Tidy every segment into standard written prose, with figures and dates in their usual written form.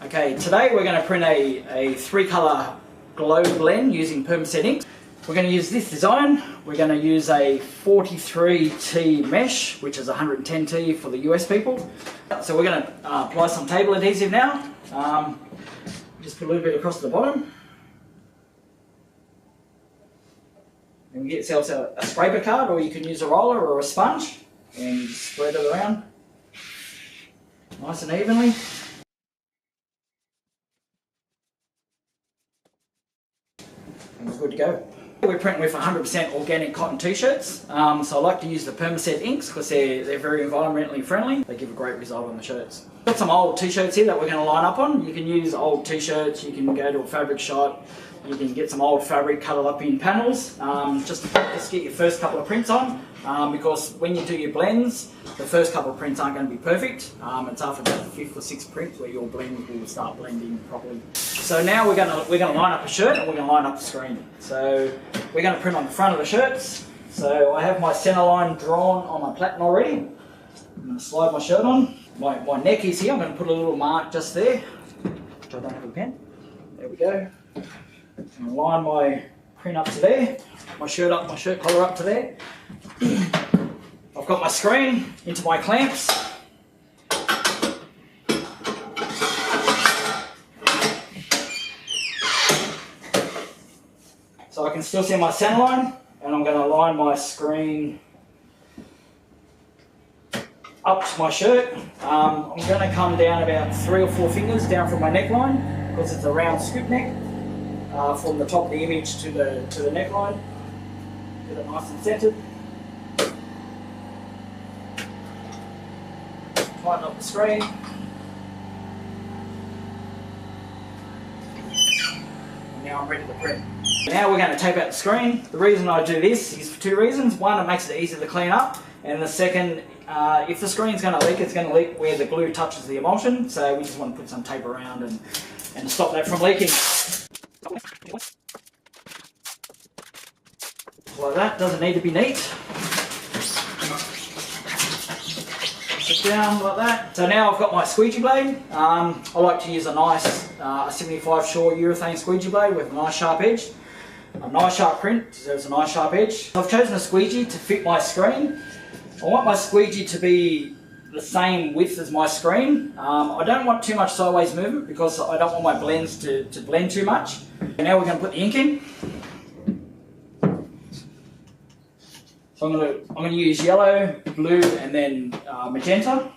Okay, today we're going to print a 3-colour glow blend using Permaset ink. We're going to use this design. We're going to use a 43T mesh, which is 110T for the US people. So we're going to apply some table adhesive now. Just put a little bit across the bottom. And we get yourselves a scraper card, or you can use a roller or a sponge, and just spread it around nice and evenly. And we're good to go. We're printing with 100% organic cotton t-shirts, so I like to use the Permaset inks because they're very environmentally friendly. They give a great result on the shirts. Got some old t-shirts here that we're going to line up on. You can use old t-shirts, you can go to a fabric shop, you can get some old fabric, cut it up in panels. Just get your first couple of prints on, because when you do your blends, the first couple of prints aren't going to be perfect. It's after about the 5th or 6th print where your blend will start blending properly. So now we're going to line up a shirt and we're going to line up the screen. So we're going to print on the front of the shirts. So I have my centre line drawn on my platen already. I'm going to slide my shirt on. My neck is here. I'm going to put a little mark just there, which I don't have a pen. There we go. I'm going to line my print up to there, my shirt collar up to there. I've got my screen into my clamps. So I can still see my centre line, and I'm going to line my screen up to my shirt. I'm going to come down about 3 or 4 fingers down from my neckline because it's a round scoop neck. From the top of the image to the neckline. Get it nice and centered. Tighten up the screen. And now I'm ready to print. Now we're going to tape out the screen. The reason I do this is for 2 reasons. One, it makes it easier to clean up. And the second, if the screen's going to leak, it's going to leak where the glue touches the emulsion. So we just want to put some tape around and stop that from leaking. Like that, doesn't need to be neat. Sit down like that. So now I've got my squeegee blade. I like to use a nice 75 Shaw urethane squeegee blade with a nice sharp edge. A nice sharp print deserves a nice sharp edge. I've chosen a squeegee to fit my screen. I want my squeegee to be the same width as my screen. I don't want too much sideways movement because I don't want my blends to blend too much. And now we're going to put the ink in. So I'm going to use yellow, blue, and then magenta.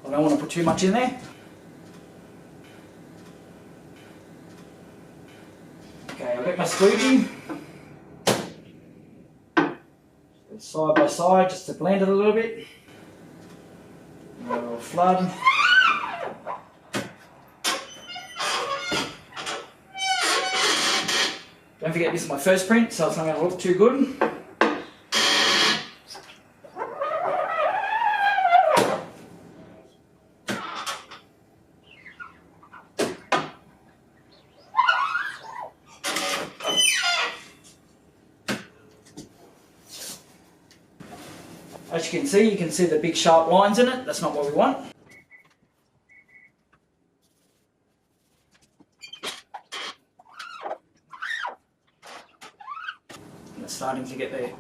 I don't want to put too much in there. Okay, I'll get my squeegee. Side by side just to blend it a little bit. A little flood. Don't forget this is my first print, so it's not going to look too good. As you can see the big sharp lines in it. That's not what we want. And it's starting to get there.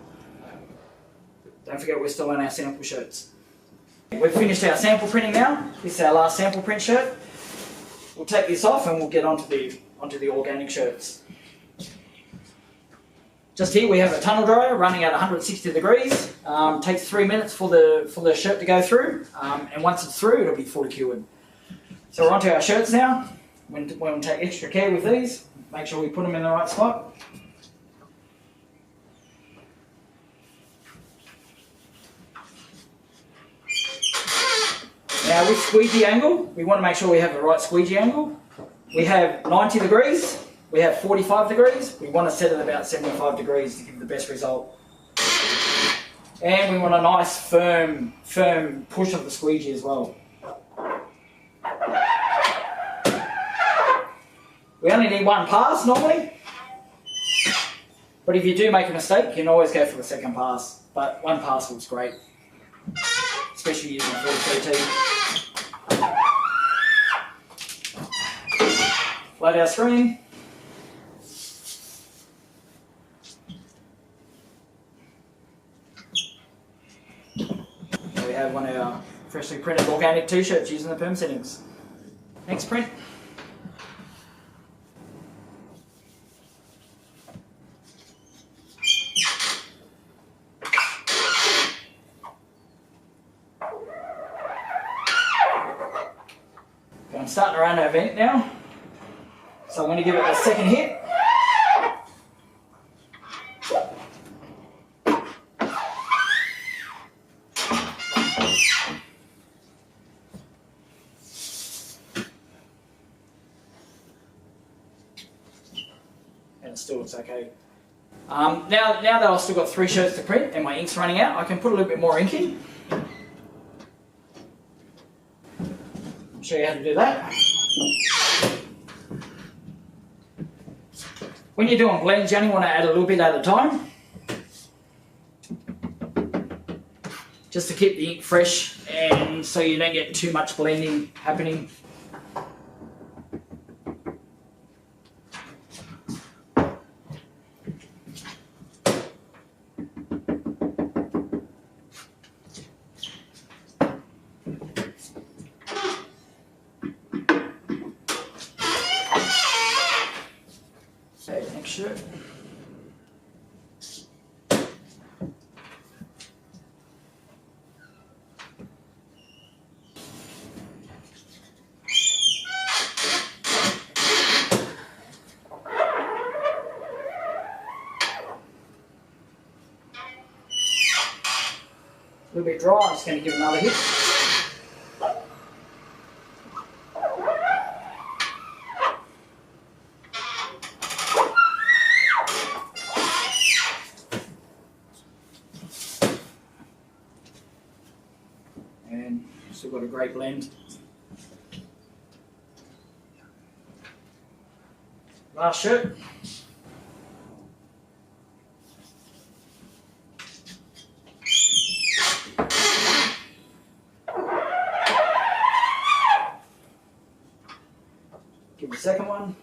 Don't forget we're still on our sample shirts. We've finished our sample printing now. This is our last sample print shirt. We'll take this off and we'll get onto the organic shirts. Just here we have a tunnel dryer running at 160 degrees. Takes 3 minutes for the shirt to go through, and once it's through it'll be fully cured. So we're onto our shirts now. When we take extra care with these, make sure we put them in the right spot. Now with squeegee angle, we want to make sure we have the right squeegee angle. We have 90 degrees. We have 45 degrees. We want to set it about 75 degrees to give the best result. And we want a nice firm push of the squeegee as well. We only need 1 pass normally. But if you do make a mistake, you can always go for the second pass. But 1 pass looks great, especially using 43T. Load our screen. There we have one of our freshly printed organic t-shirts using the Permaset inks. Next print. I'm starting to run our vent now, so I'm going to give it a second hit. And it still looks okay. Now that I've still got 3 shirts to print and my ink's running out, I can put a little bit more ink in. I'll show you how to do that. When you're doing blends, you only want to add a little bit at a time, just to keep the ink fresh and so you don't get too much blending happening. Okay, next shirt. A little bit dry, I'm just going to give it another hit. And still got a great blend. Last shirt. Give me the second one.